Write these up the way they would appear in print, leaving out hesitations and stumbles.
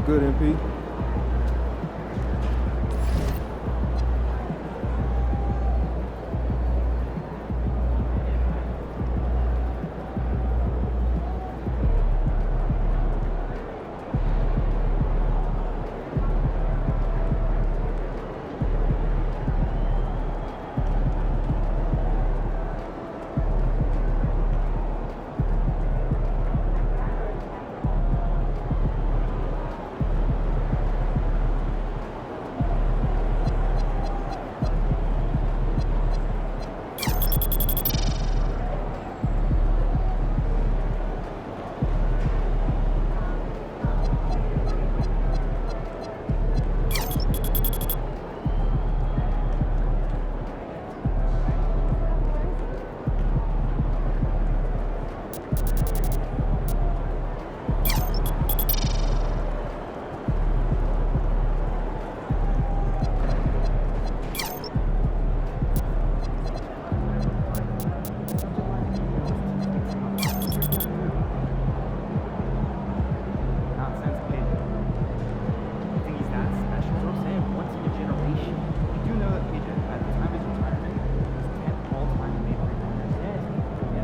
good, MP? Nonsense, kid. You think he's that special? So I'm saying once in a generation. You do know that PJ, at the time of his retirement, was 10th all-time in Major League runners. Yeah,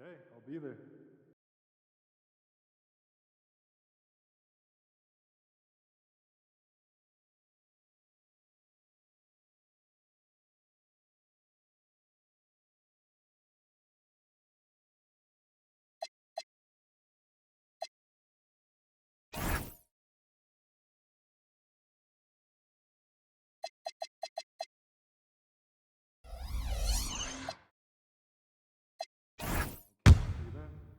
Okay, I'll be there. Okay, see you then.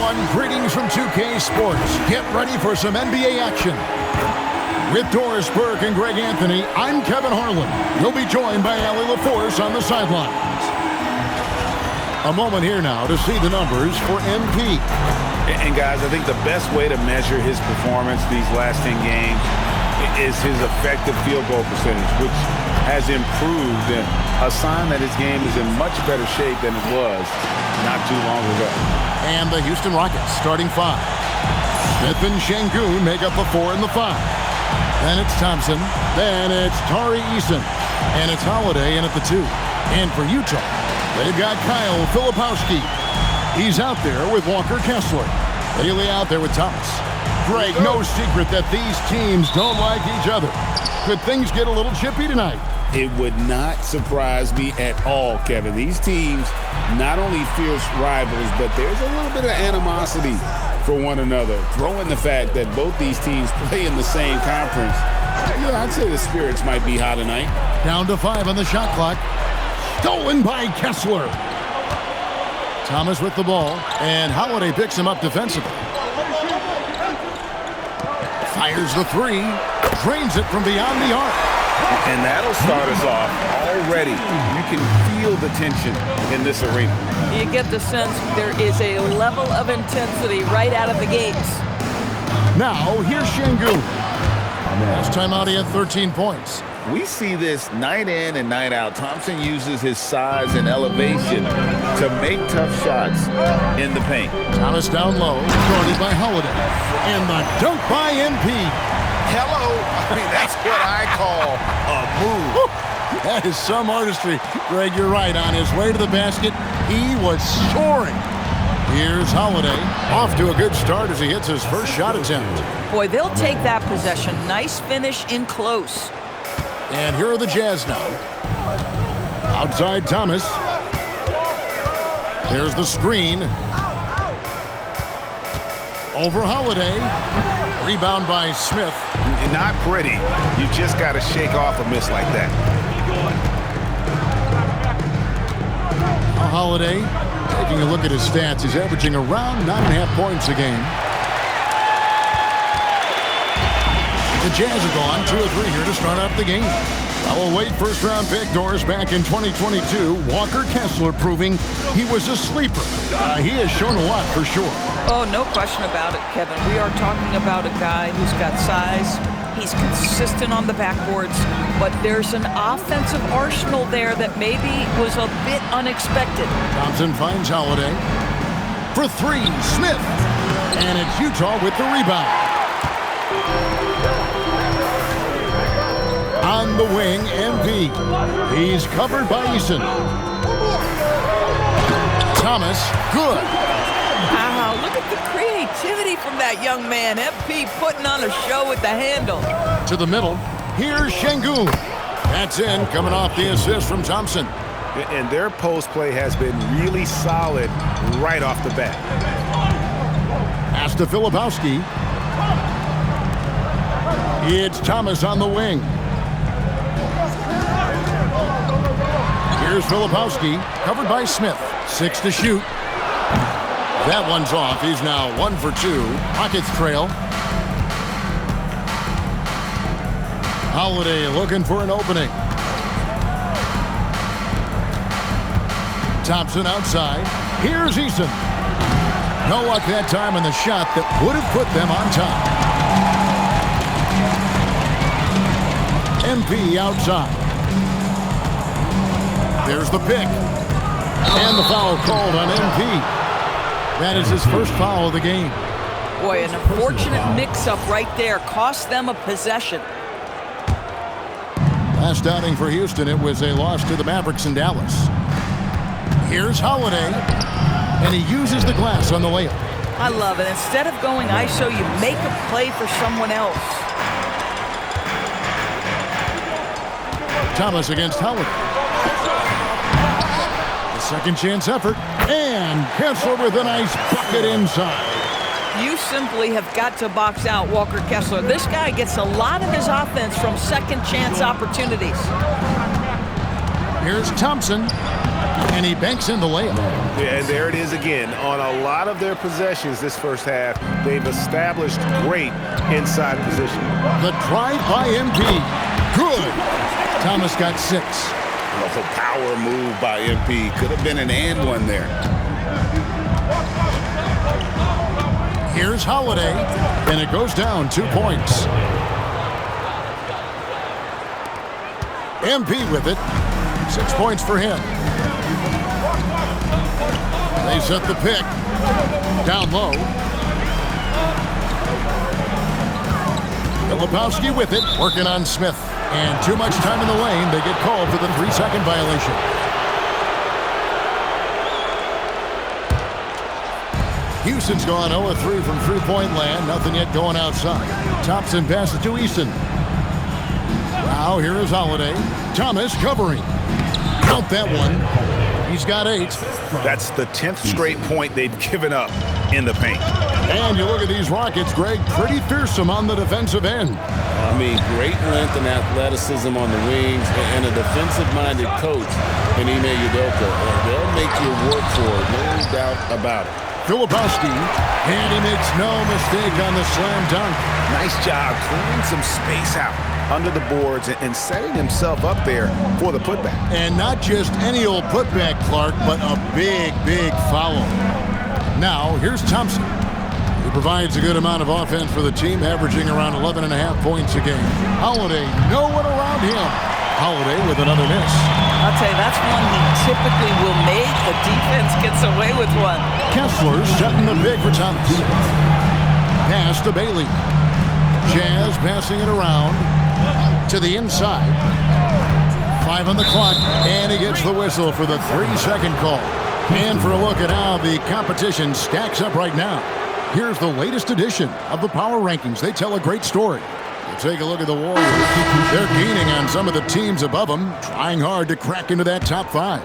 everyone. Greetings from 2K Sports. Get ready for some NBA action. With Doris Burke and Greg Anthony, I'm Kevin Harlan. You'll be joined by Allie LaForce on the sidelines. A moment here now to see the numbers for MP. And guys, I think the best way to measure his performance these last 10 games is his effective field goal percentage, which has improved, and a sign that his game is in much better shape than it was not too long ago. And the Houston Rockets starting 5. Smith and Şengün make up the 4 and the 5. Then it's Thompson. Then it's Tari Eason. And it's Holiday in at the 2. And for Utah, they've got Kyle Filipowski. He's out there with Walker Kessler. Bailey out there with Thomas. Greg, no secret that these teams don't like each other. Could things get a little chippy tonight? It would not surprise me at all, Kevin. These teams not only fierce rivals, but there's a little bit of animosity for one another. Throw in the fact that both these teams play in the same conference. Yeah, I'd say the spirits might be high tonight. Down to 5 on the shot clock. Stolen by Kessler. Thomas with the ball, and Holiday picks him up defensively. Fires the 3, drains it from beyond the arc. And that'll start us off already. You can feel the tension in this arena. You get the sense there is a level of intensity right out of the gates. Now, here's Şengün. Last time out, he had 13 points. We see this night in and night out. Thompson uses his size and elevation to make tough shots in the paint. Thomas down low, guarded by Holiday. And the dunk by MP. Hello. I mean, that's what I call a move. That is some artistry. Greg, you're right. On his way to the basket, he was soaring. Here's Holiday. Off to a good start as he hits his first shot attempt. Boy, they'll take that possession. Nice finish in close. And here are the Jazz now. Outside Thomas. There's the screen. Over Holiday. Rebound by Smith. Not pretty. You just got to shake off a miss like that. Holiday, taking a look at his stats, he's averaging around 9.5 points a game. The Jazz are gone 2 of 3 here to start out the game. Well, late first-round pick Doris back in 2022. Walker Kessler proving he was a sleeper. He has shown a lot for sure. Oh, no question about it, Kevin. We are talking about a guy who's got size. He's consistent on the backboards, but there's an offensive arsenal there that maybe was a bit unexpected. Thompson finds Holiday. For 3, Smith. And it's Utah with the rebound. On the wing, MP. He's covered by Eason. Thomas, good. Wow, look at the creativity from that young man. MP putting on a show with the handle. To the middle, here's Şengün. That's in, coming off the assist from Thompson. And their post play has been really solid right off the bat. Pass to Filipowski. It's Thomas on the wing. Here's Filipowski, covered by Smith. 6 to shoot. That one's off. He's now 1 for 2. Rockets trail. Holiday looking for an opening. Thompson outside. Here's Eason. No luck that time on the shot that would have put them on top. MP outside. There's the pick. And the foul called on MP. That is his first foul of the game. Boy, an unfortunate mix-up right there. Cost them a possession. Last outing for Houston, it was a loss to the Mavericks in Dallas. Here's Holiday. And he uses the glass on the layup. I love it. Instead of going ISO, you make a play for someone else. Thomas against Howard. The second chance effort. And Kessler with a nice bucket inside. You simply have got to box out Walker Kessler. This guy gets a lot of his offense from second chance opportunities. Here's Thompson. And he banks in the layup. Yeah, and there it is again. On a lot of their possessions this first half, they've established great inside position. The drive by MP. Good. Thomas got 6. A power move by MP. Could have been an and one there. Here's Holiday, and it goes down 2 points. MP with it. 6 points for him. They set the pick. Down low. Filipowski with it, working on Smith. And too much time in the lane. They get called for the 3-second violation. Houston's gone 0-3 from three-point land. Nothing yet going outside. Thompson passes to Easton. Now here is Holiday. Thomas covering. Count that one. He's got 8. That's the 10th straight point they've given up in the paint. And you look at these Rockets, Greg, pretty fearsome on the defensive end. I mean, great length and athleticism on the wings, and a defensive-minded coach in Ime Udoka. They'll make you work for it, no doubt about it. Filipowski, and he makes no mistake on the slam dunk. Nice job clearing some space out under the boards and setting himself up there for the putback. And not just any old putback, Clark, but a big, big foul. Now, here's Thompson. He provides a good amount of offense for the team, averaging around 11.5 points a game. Holiday, no one around him. Holiday with another miss. I'll tell you, that's one he typically will make. The defense gets away with one. Kessler setting the big for Thomas. Pass to Bailey. Jazz passing it around to the inside. 5 on the clock, and he gets the whistle for the 3-second call. And for a look at how the competition stacks up right now, here's the latest edition of the Power Rankings. They tell a great story. You take a look at the Warriors. They're gaining on some of the teams above them, trying hard to crack into that top 5.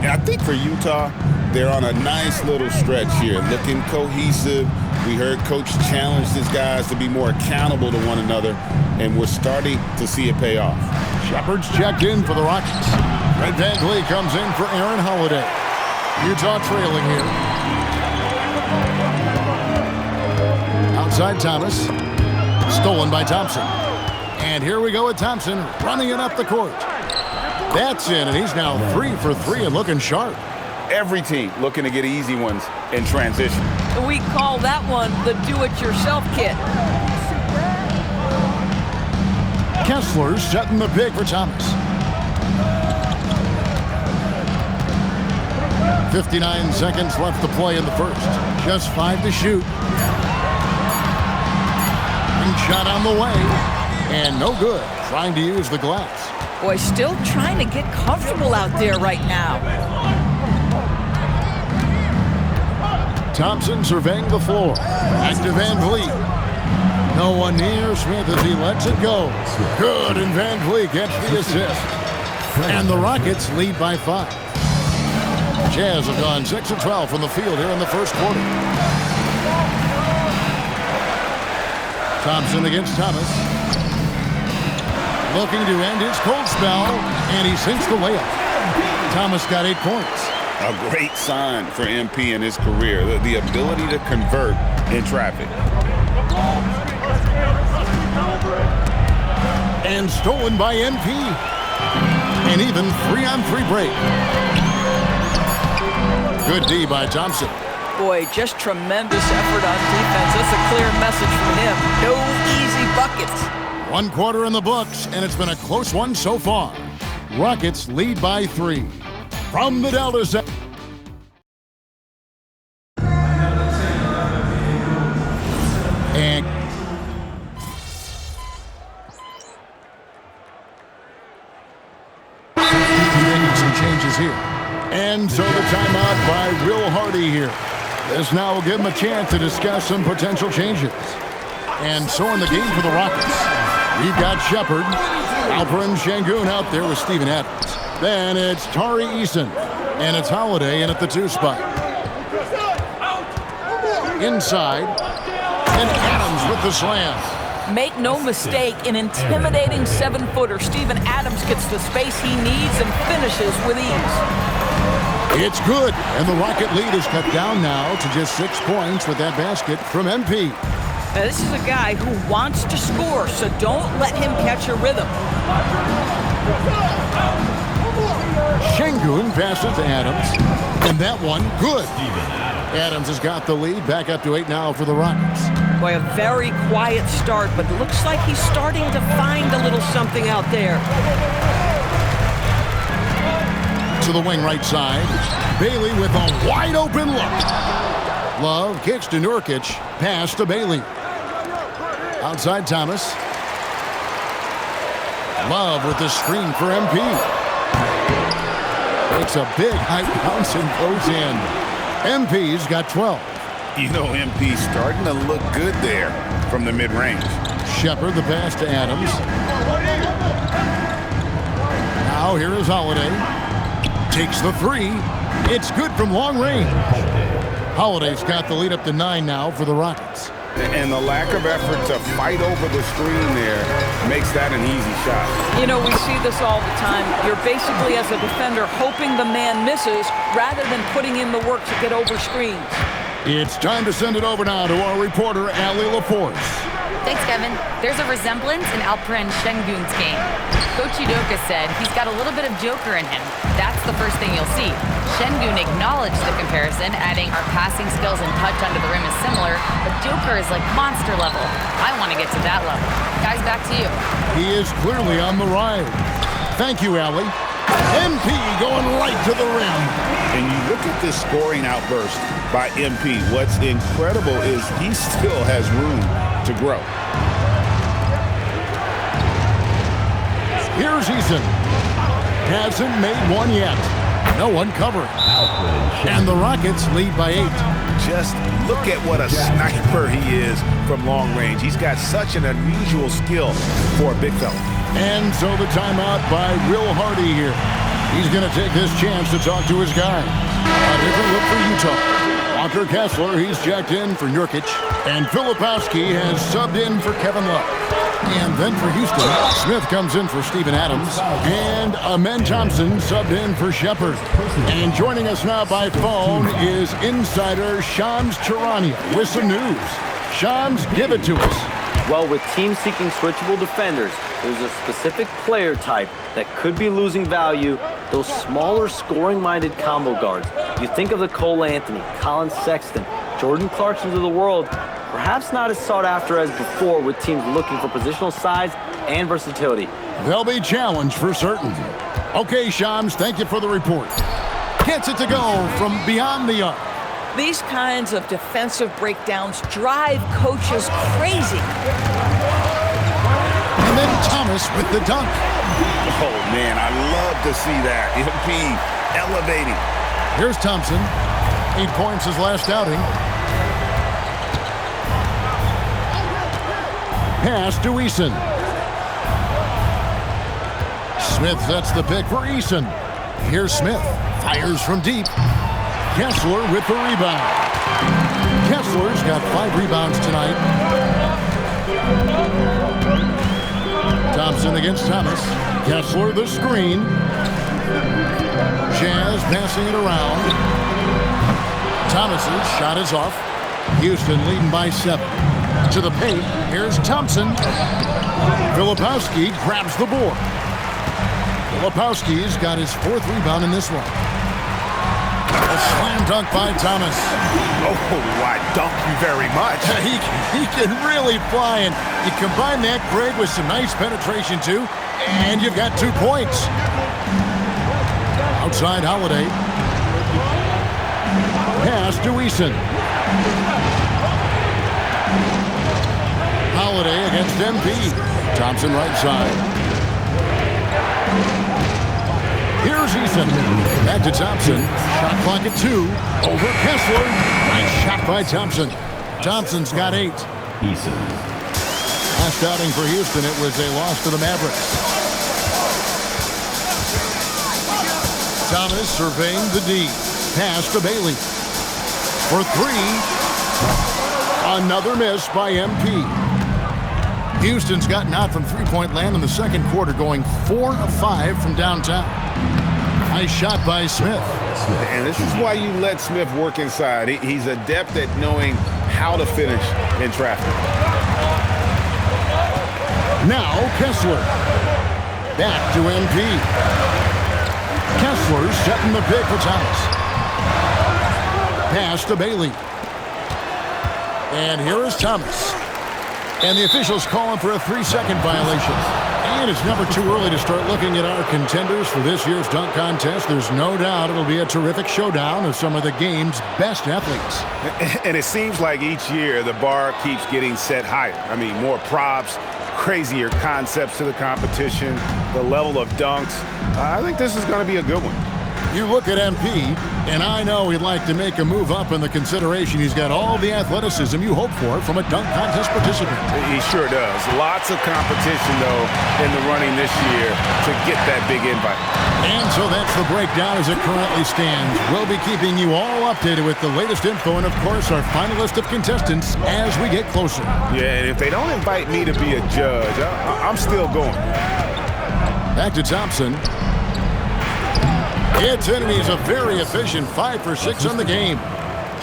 And I think for Utah, they're on a nice little stretch here, looking cohesive. We heard Coach challenge his guys to be more accountable to one another, and we're starting to see it pay off. Shepard's checked in for the Rockets. Fred VanVleet comes in for Aaron Holiday. Utah trailing here. Outside Thomas. Stolen by Thompson. And here we go with Thompson running it up the court. That's in, and he's now 3 for 3 and looking sharp. Every team looking to get easy ones in transition. We call that one the do-it-yourself kit. Kessler setting the pick for Thomas. 59 seconds left to play in the first. Just 5 to shoot. Shot on the way, and no good. Trying to use the glass. Boy, still trying to get comfortable out there right now. Thompson surveying the floor. Back to VanVleet. No one near Smith as he lets it go. Good, and VanVleet gets the assist. And the Rockets lead by 5. Jazz have gone 6 of 12 from the field here in the first quarter. Thompson against Thomas. Looking to end his cold spell, and he sinks the layup. Thomas got 8 points. A great sign for MP in his career, the ability to convert in traffic. And stolen by MP. An even 3-on-3 break. Good D by Thompson. Boy, just tremendous effort on defense. That's a clear message from him. No easy buckets. 1 quarter in the books, and it's been a close one so far. Rockets lead by 3. From the Delta Center. And making some changes here. And so the timeout by Will Hardy here. This now will give him a chance to discuss some potential changes. And so in the game for the Rockets, we've got Shepard, Alperen Sengun out there with Steven Adams. Then it's Tari Eason, and it's Holiday in at the 2 spot. Inside, and Adams with the slam. Make no mistake, an intimidating 7-footer. Steven Adams gets the space he needs and finishes with ease. It's good, and the Rocket lead is cut down now to just 6 points with that basket from MP. Now, this is a guy who wants to score, so don't let him catch a rhythm. Şengün passes to Adams, and that one, good. Adams has got the lead, back up to 8 now for the Rockets. Boy, a very quiet start, but it looks like he's starting to find a little something out there. To the wing right side, Bailey with a wide open look. Love kicks to Nurkic, pass to Bailey. Outside Thomas. Love with the screen for MP. Makes a big high bounce and goes in. MP's got 12. You know, MP's starting to look good there from the mid-range. Shepard the pass to Adams. Now here is Holiday. Takes the three. It's good from long range. Holiday's got the lead up to 9 now for the Rockets. And the lack of effort to fight over the screen there makes that an easy shot. You know, we see this all the time. You're basically, as a defender, hoping the man misses rather than putting in the work to get over screens. It's time to send it over now to our reporter, Allie LaForce. Thanks, Kevin. There's a resemblance in Alperen Şengün's game. Coach Udoka said he's got a little bit of Joker in him. That's the first thing you'll see. Şengün acknowledged the comparison, adding our passing skills and touch under the rim is similar, but Joker is like monster level. I want to get to that level. Guys, back to you. He is clearly on the rise. Thank you, Allie. MP going right to the rim. And you look at this scoring outburst by MP. What's incredible is he still has room to grow. Here's Eason. Hasn't made one yet. No one covering. And the Rockets lead by 8. Just look at what a sniper he is from long range. He's got such an unusual skill for a big fella. And so the timeout by Will Hardy here. He's going to take this chance to talk to his guy. A different look for Utah. Walker Kessler, he's checked in for Nurkic. And Filipowski has subbed in for Kevin Love. And then for Houston, Smith comes in for Steven Adams. And Amen Thompson subbed in for Shepard. And joining us now by phone is insider Shams Charania with some news. Shams, give it to us. Well, with teams seeking switchable defenders, there's a specific player type that could be losing value, those smaller scoring-minded combo guards. You think of the Cole Anthony, Colin Sexton, Jordan Clarksons of the world, perhaps not as sought after as before with teams looking for positional size and versatility. They'll be challenged for certain. Okay, Shams, thank you for the report. Gets it to go from beyond the arc. These kinds of defensive breakdowns drive coaches crazy. And then Thomas with the dunk. Oh, man, I love to see that. MP elevating. Here's Thompson. 8 points his last outing. Pass to Eason. Smith sets the pick for Eason. Here's Smith. Fires from deep. Kessler with the rebound. Kessler's got 5 rebounds tonight. Thompson against Thomas. Kessler the screen. Jazz passing it around. Thomas's shot is off. Houston leading by 7. To the paint, here's Thompson. Filipowski grabs the board. Filipowski's got his 4th rebound in this one. A slam dunk by Thomas. Oh, I dunk you very much. He can really fly, and you combine that, Greg, with some nice penetration, too, and you've got 2 points. Outside Holiday. Pass to Eason. Holiday against MP. Thompson right side. Here's Eason. Back to Thompson. Shot clock at 2. Over Kessler. Nice shot by Thompson. Thompson's got 8. Eason. Last outing for Houston, it was a loss to the Mavericks. Thomas surveying the D. Pass to Bailey. For 3. Another miss by MP. Houston's gotten out from three-point land in the second quarter, going 4 of 5 from downtown. Nice shot by Smith. And this is why you let Smith work inside. He's adept at knowing how to finish in traffic. Now Kessler. Back to MP. Kessler setting the pick for Thomas. Pass to Bailey. And here is Thomas. And the officials calling for a 3-second violation. And it's never too early to start looking at our contenders for this year's dunk contest. There's no doubt it'll be a terrific showdown of some of the game's best athletes. And it seems like each year the bar keeps getting set higher. I mean, more props, crazier concepts to the competition, the level of dunks. I think this is going to be a good one. You look at MP, and I know he'd like to make a move up in the consideration. He's got all the athleticism you hope for from a dunk contest participant. He sure does. Lots of competition, though, in the running this year to get that big invite. And so that's the breakdown as it currently stands. We'll be keeping you all updated with the latest info and, of course, our final list of contestants as we get closer. Yeah, and if they don't invite me to be a judge, I'm still going. Back to Thompson. It's in, and he's a very efficient 5 for 6 on the game.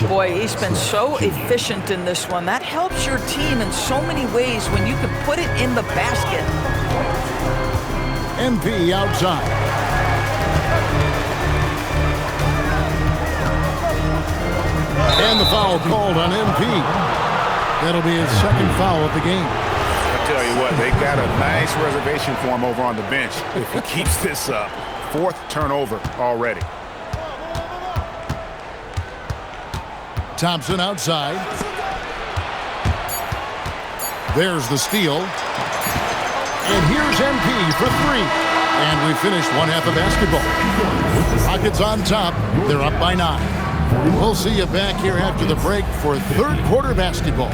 Boy, he's been so efficient in this one. That helps your team in so many ways when you can put it in the basket. MP outside. And the foul called on MP. That'll be his second foul of the game. I tell you what, they got a nice reservation for him over on the bench if he keeps this up. 4th turnover already. Thompson outside. There's the steal. And here's MP for 3. And we finished one half of basketball. Rockets on top. They're up by 9. We'll see you back here after the break for third quarter basketball.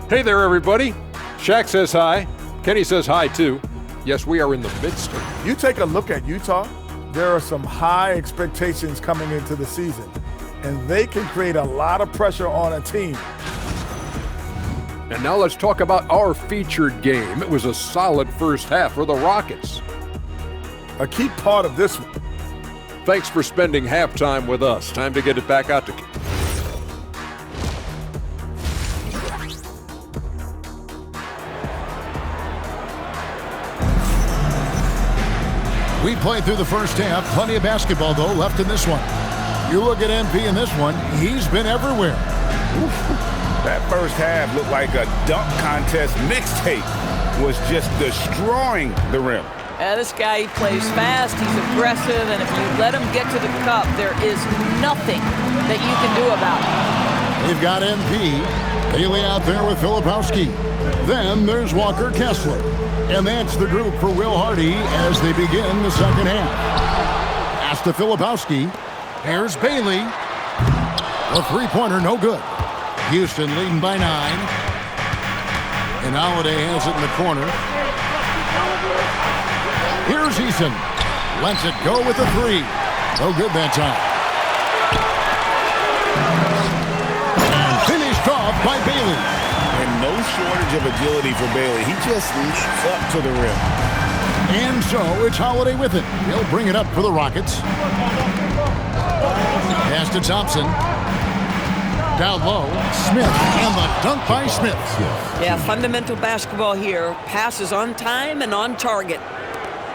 Hey there, everybody. Shaq says hi. Kenny says hi, too. Yes, we are in the midst of... You take a look at Utah, there are some high expectations coming into the season, and they can create a lot of pressure on a team. And now let's talk about our featured game. It was a solid first half for the Rockets. A key part of this one. Thanks for spending halftime with us. Time to get it back out to... We played through the first half. Plenty of basketball, though, left in this one. You look at MP in this one, he's been everywhere. That first half looked like a dunk contest mixtape. Was just destroying the rim. This guy, he plays fast, he's aggressive, and if you let him get to the cup, there is nothing that you can do about it. They've got MP. Bailey out there with Filipowski. Then there's Walker Kessler. And that's the group for Will Hardy as they begin the second half. Pass to Filipowski. Here's Bailey. A three-pointer, no good. Houston leading by 9. And Holiday has it in the corner. Here's Eason. Lets it go with a 3. No good that time. And finished off by Bailey. And no shortage of agility for Bailey. He just leaps up to the rim. And so it's Holiday with it. He'll bring it up for the Rockets. Pass to Thompson. Down low, Smith, and the dunk by Smith. Yeah, fundamental basketball here. Passes on time and on target.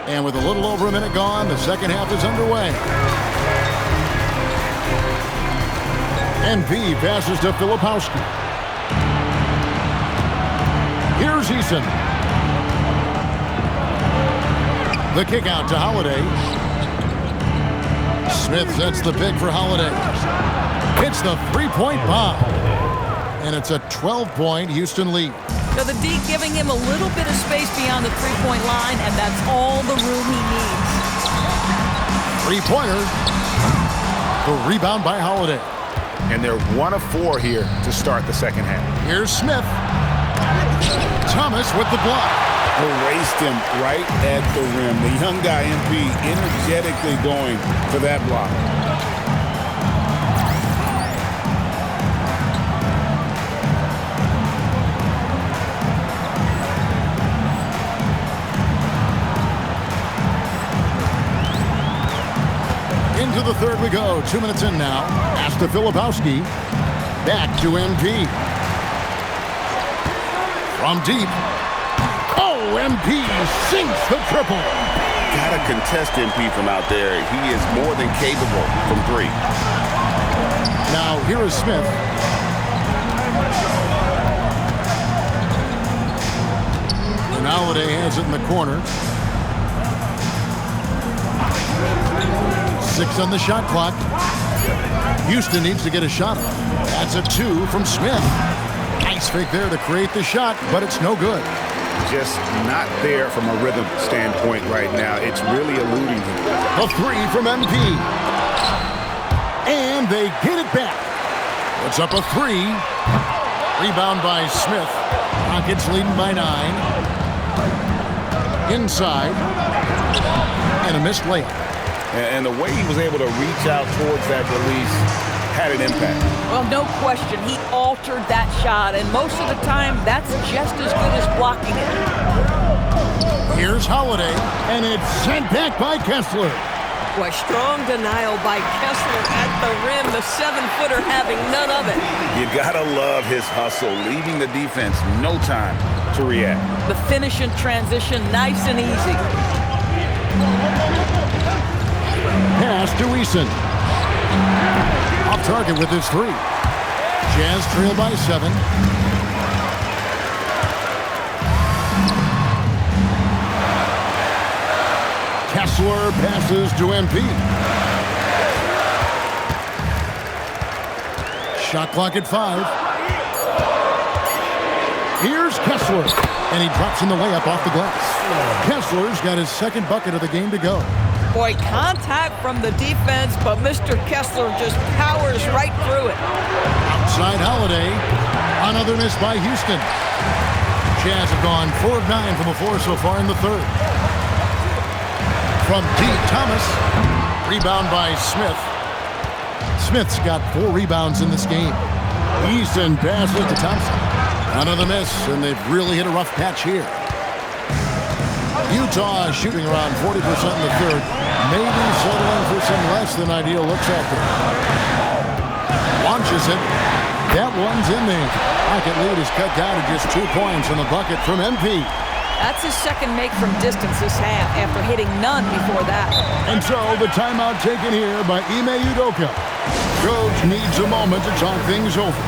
And with a little over a minute gone, the second half is underway. MP passes to Filipowski. Here's Eason. The kick out to Holiday. Smith sets the pick for Holiday. Hits the three-point bomb. And it's a 12-point Houston lead. So the D giving him a little bit of space beyond the three-point line, and that's all the room he needs. Three-pointer. The rebound by Holiday. And they're 1 of 4 here to start the second half. Here's Smith. Thomas with the block. erased him right at the rim. The young guy, MP, energetically going for that block. Into the third we go. 2 minutes in now. Pass to Filipowski. Back to MP. From deep. Oh, MP sinks the triple. Got to contest MP from out there. He is more than capable from three. Now, here is Smith. And Holiday has it in the corner. 6 on the shot clock. Houston needs to get a shot off. That's a 2 from Smith. Nice fake there to create the shot, but it's no good. Just not there from a rhythm standpoint right now. It's really eluding him. A 3 from MP. And they get it back. It's up a 3. Rebound by Smith. Rockets leading by 9. Inside. And a missed layup. And the way he was able to reach out towards that release had an impact. Well, no question. He altered that shot, and most of the time, that's just as good as blocking it. Here's Holiday, and it's sent back by Kessler. Boy, strong denial by Kessler at the rim. The 7-footer having none of it. You gotta love his hustle, leaving the defense no time to react. The finish in transition, nice and easy. Pass to Eason. Off target with his 3. Jazz trail by 7. Kessler passes to MP. Shot clock at 5. Here's Kessler. And he drops in the layup off the glass. Kessler's got his second bucket of the game to go. Boy, contact from the defense, but Mr. Kessler just powers right through it. Outside Holiday. Another miss by Houston. Jazz have gone 4 of 9 from the floor so far in the third. From deep, Thomas. Rebound by Smith. Smith's got 4 rebounds in this game. Eason passes to Thompson. Another miss, and they've really hit a rough patch here. Utah is shooting around 40% in the third. Maybe settling for some less than ideal looks out there. Launches it. That one's in there. Rocket lead is cut down to just 2 points on the bucket from MP. That's his second make from distance this half after hitting none before that. And so the timeout taken here by Ime Udoka. Coach needs a moment to talk things over.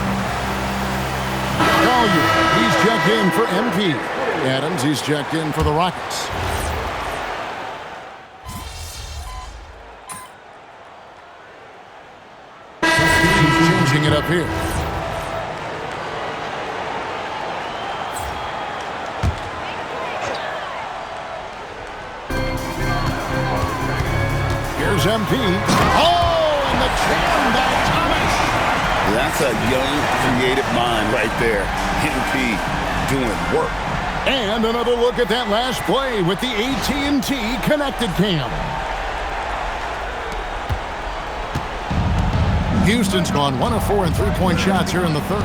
Collier, he's checked in for MP. Adams, he's checked in for the Rockets. He's changing it up here. Here's MP. Oh, and the jam by Thomas. That's a young, creative mind right there. MP doing work. And another look at that last play with the AT&T Connected Cam. Houston's gone 1 of 4 in three-point shots here in the third.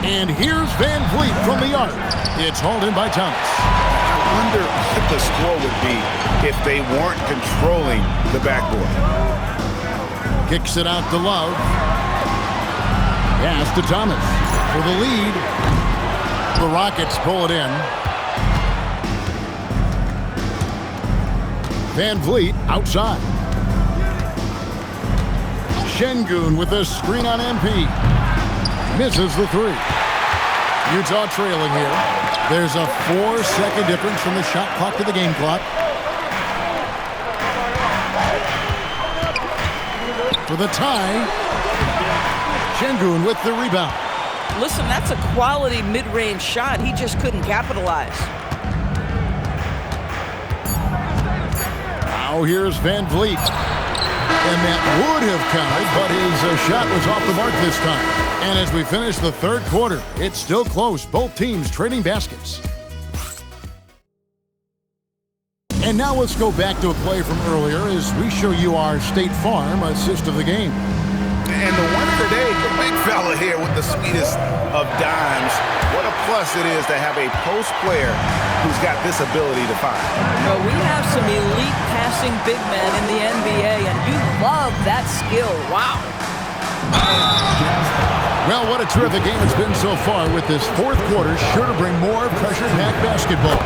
And here's Van Vliet from the arc. It's hauled in by Thomas. I wonder what the score would be if they weren't controlling the backboard. Kicks it out to Love. Pass to Thomas for the lead. The Rockets pull it in. Van Vliet outside. Şengün with a screen on MP. Misses the 3. Utah trailing here. There's a 4-second difference from the shot clock to the game clock. For the tie, Şengün with the rebound. Listen, that's a quality mid-range shot. He just couldn't capitalize. Now here's Van Vliet. And that would have counted, but his shot was off the mark this time. And as we finish the third quarter, it's still close. Both teams trading baskets. And now let's go back to a play from earlier as we show you our State Farm assist of the game. And the one of the day, the big fella here with the sweetest of dimes. What a plus it is to have a post player who's got this ability to find. Well, we have some elite passing big men in the NBA, and you love that skill. Wow. Well, what a terrific game it's been so far with this fourth quarter. Sure to bring more pressure-packed basketball.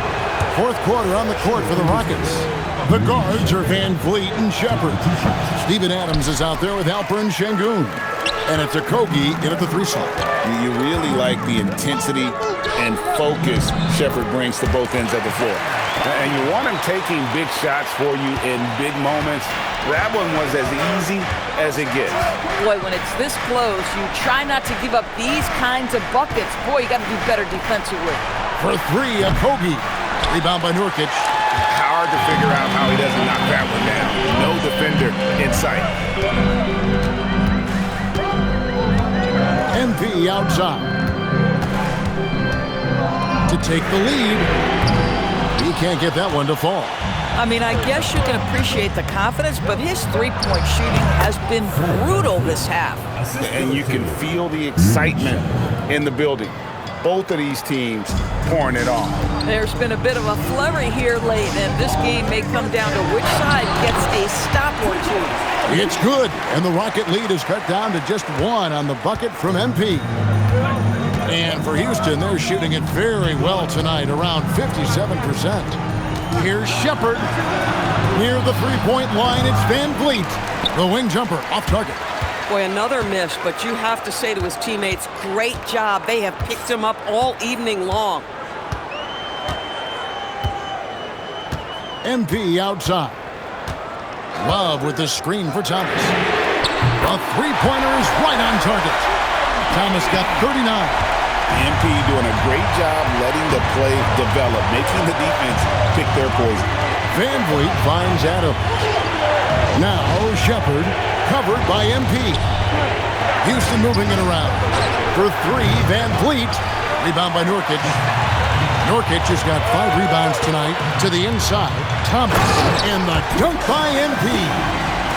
Fourth quarter on the court for the Rockets. The guards are Van Vliet and Shepard. Steven Adams is out there with Alperen Sengun. And it's Okogie in at the 3 slot. You really like the intensity and focus Shepard brings to both ends of the floor. And you want him taking big shots for you in big moments. That one was as easy as it gets. Boy, when it's this close, you try not to give up these kinds of buckets. Boy, you got to do better defensively. For 3, Okogie. Rebound by Nurkic. Hard to figure out how he doesn't knock that one down. No defender in sight. MP outside. To take the lead. He can't get that one to fall. I mean, I guess you can appreciate the confidence, but his three-point shooting has been brutal this half. And you can feel the excitement in the building. Both of these teams pouring it on. There's been a bit of a flurry here late, and this game may come down to which side gets a stop or two. It's good, and the Rocket lead is cut down to just 1 on the bucket from MP. And for Houston, they're shooting it very well tonight, around 57%. Here's Shepard. Near the three-point line, it's Van Vliet. The wing jumper off target. Boy, another miss, but you have to say to his teammates, great job. They have picked him up all evening long. MP outside. Love with the screen for Thomas. The three-pointer is right on target. Thomas got 39. MP doing a great job letting the play develop, making the defense pick their poison. Van Vliet finds Adams. Now Shepard, covered by MP. Houston moving it around. For 3, Van Vliet. Rebound by Nurkic. Nurkic has got 5 rebounds tonight. To the inside, Thomas. And the dunk by MP.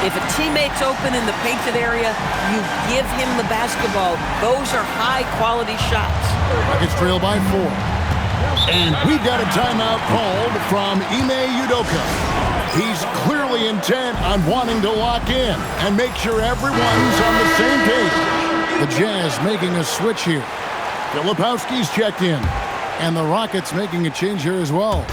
If a teammate's open in the painted area, you give him the basketball. Those are high-quality shots. Rockets trail by 4. And we've got a timeout called from Ime Udoka. He's clearly intent on wanting to lock in and make sure everyone's on the same page. The Jazz making a switch here. Filipowski's checked in. And the Rockets making a change here as well.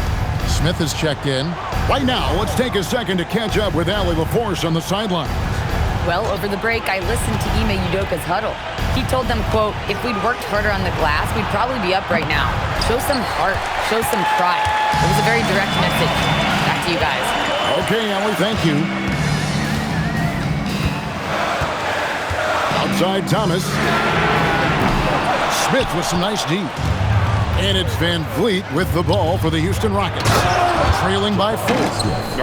Smith has checked in. Right now, let's take a second to catch up with Allie LaForce on the sideline. Well, over the break, I listened to Ime Udoka's huddle. He told them, quote, if we'd worked harder on the glass, we'd probably be up right now. Show some heart. Show some pride. It was a very direct message. Back to you guys. Okay, Allie, thank you. Outside Thomas. Smith with some nice D. And it's Van Vliet with the ball for the Houston Rockets. Trailing by 4.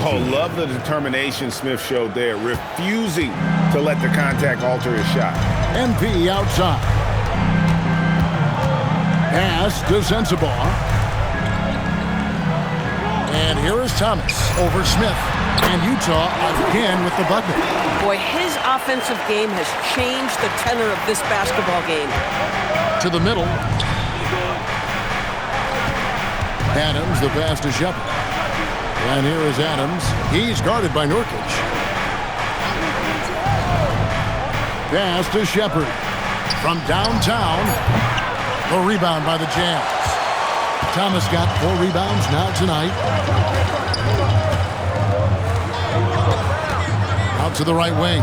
Oh, love the determination Smith showed there, refusing to let the contact alter his shot. MP outside. Pass to Sensabaugh. And here is Thomas over Smith. And Utah again with the bucket. Boy, his offensive game has changed the tenor of this basketball game. To the middle. Adams, the pass to Shepard. And here is Adams. He's guarded by Nurkic. Pass to Shepard. From downtown. The rebound by the Jazz. Thomas got 4 rebounds now tonight. Out to the right wing.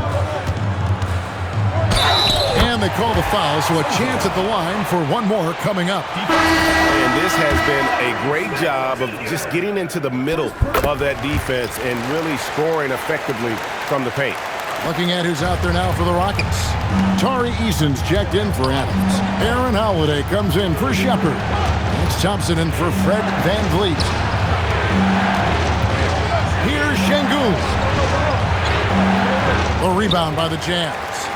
And they call the foul, so a chance at the line for one more coming up. And this has been a great job of just getting into the middle of that defense and really scoring effectively from the paint. Looking at who's out there now for the Rockets. Tari Eason's checked in for Adams. Aaron Holiday comes in for Shepard. It's Thompson in for Fred Van Vliet. Here's Sengun. A rebound by the Jazz.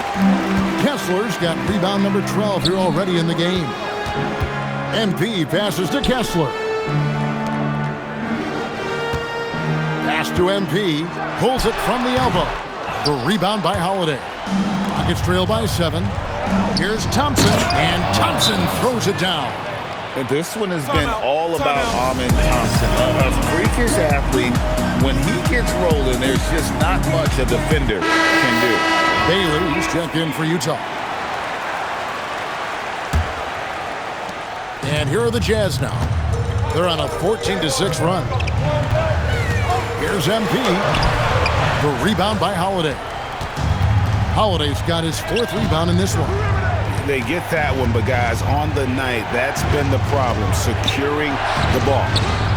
Kessler's got rebound number 12 here already in the game. MP passes to Kessler. Pass to MP. Pulls it from the elbow. The rebound by Holiday. Rockets trail by 7. Here's Thompson, and Thompson throws it down. And this one has been all about Amen Thompson. A freakish athlete. When he gets rolling, there's just not much a defender can do. Bailey's checked in for Utah. And here are the Jazz now. They're on a 14-6 run. Here's MP. The rebound by Holiday. Holiday's got his 4th rebound in this one. They get that one, but guys, on the night, that's been the problem, securing the ball.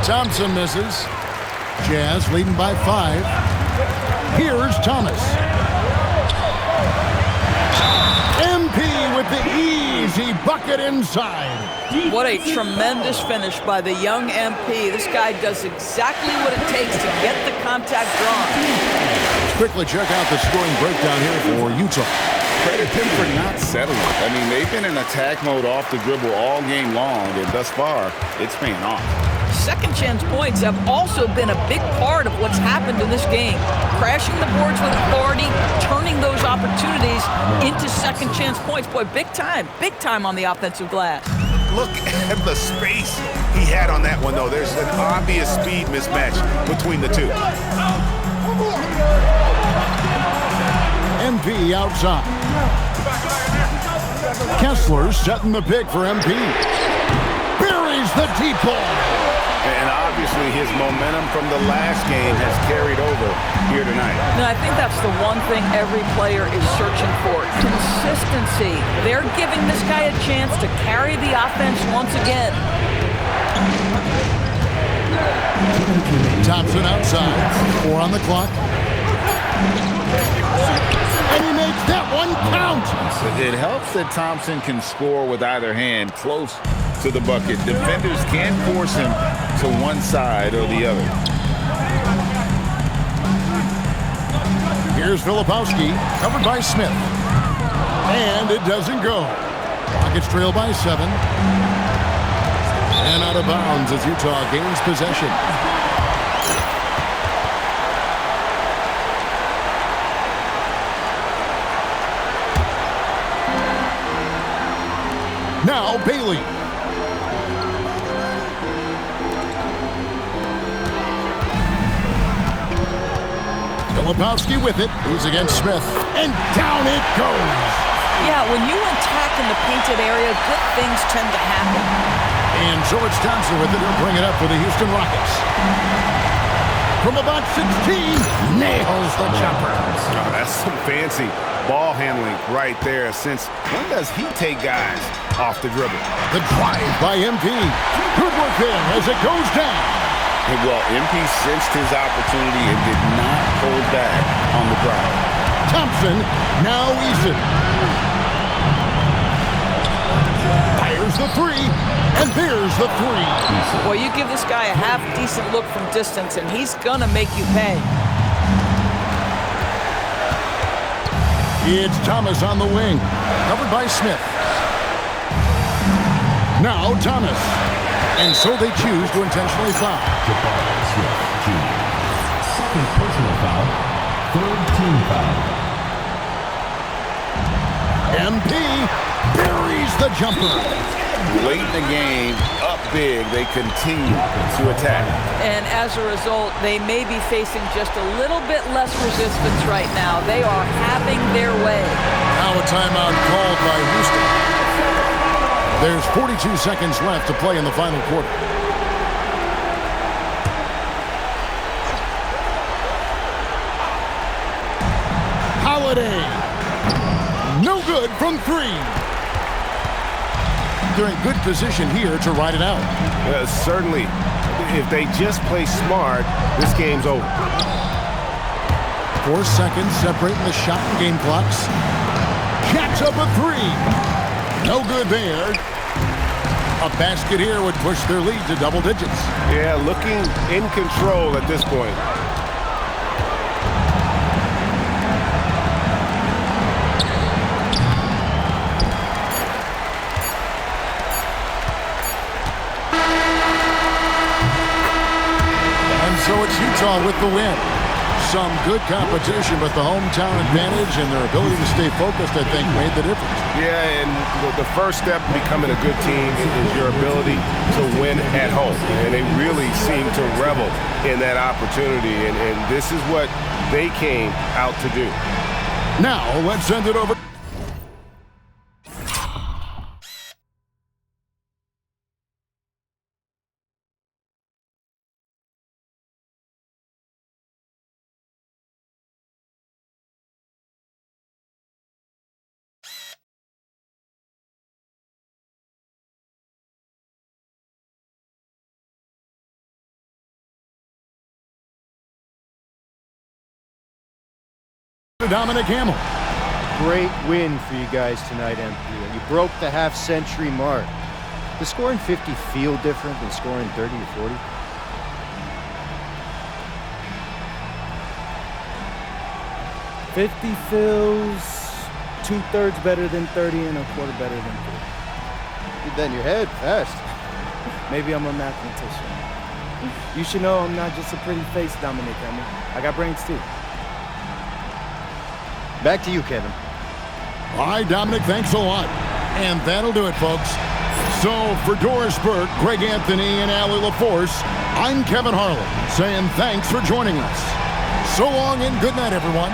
Thompson misses. Jazz leading by 5. Here's Thomas. MP with the easy bucket inside. What a tremendous finish by the young MP. This guy does exactly what it takes to get the contact drawn. Let's quickly check out the scoring breakdown here for Utah. Credit them for not settling. I mean, they've been in attack mode off the dribble all game long, and thus far, it's paying off. Second chance points have also been a big part of what's happened in this game. Crashing the boards with authority, turning those opportunities into second chance points. Boy, big time on the offensive glass. Look at the space he had on that one, though. There's an obvious speed mismatch between the two. MP outside. Kessler setting the pick for MP. Buries the deep ball. And obviously his momentum from the last game has carried over here tonight. No, I think that's the one thing every player is searching for. Consistency. They're giving this guy a chance to carry the offense once again. Thompson outside. 4 on the clock. And he makes that one count. It helps that Thompson can score with either hand close to the bucket. Defenders can't force him to one side or the other. Here's Filipowski, covered by Smith. And it doesn't go. Rockets trail by 7. And out of bounds as Utah gains possession. Now Bailey. Filipowski with it. He's against Smith. And down it goes. Yeah, when you attack in the painted area, good things tend to happen. And George Johnson with it. He'll bring it up for the Houston Rockets. From about 16, nails the jumper. Oh, that's some fancy ball handling right there. Since when does he take guys off the dribble? The drive by MP. Good work there as it goes down. Well, MP sensed his opportunity and did not hold back on the drive. Thompson, now Eason. Fires the 3, and there's the 3. Well, you give this guy a half-decent look from distance, and he's gonna make you pay. It's Thomas on the wing, covered by Smith. Now Thomas. And so they choose to intentionally foul. Jabari Smith, Jr. Second personal foul. Third team foul. MP buries the jumper. Late in the game, up big, they continue to attack. And as a result, they may be facing just a little bit less resistance right now. They are having their way. Now a timeout called by Houston. There's 42 seconds left to play in the final quarter. Holiday. No good from 3. They're in good position here to ride it out. Certainly. If they just play smart, this game's over. 4 seconds separating the shot and game clocks. Jacks up a 3. No good there. A basket here would push their lead to double digits. Yeah, looking in control at this point. Utah with the win. Some good competition, but the hometown advantage and their ability to stay focused, I think, made the difference. Yeah, and the first step in becoming a good team is your ability to win at home. And they really seem to revel in that opportunity, and this is what they came out to do. Now, let's send it over. Dominic Hamill. Great win for you guys tonight, MP. You broke the half-century mark. Does scoring 50 feel different than scoring 30 or 40? $50 feels 2/3 better than 30 and a quarter better than 40. Get that in your head fast. Maybe I'm a mathematician. You should know I'm not just a pretty face, Dominic Hamill. I got brains too. Back to you, Kevin. All right, Dominic, thanks a lot. And that'll do it, folks. So for Doris Burke, Greg Anthony, and Allie LaForce, I'm Kevin Harlan saying thanks for joining us. So long and good night, everyone.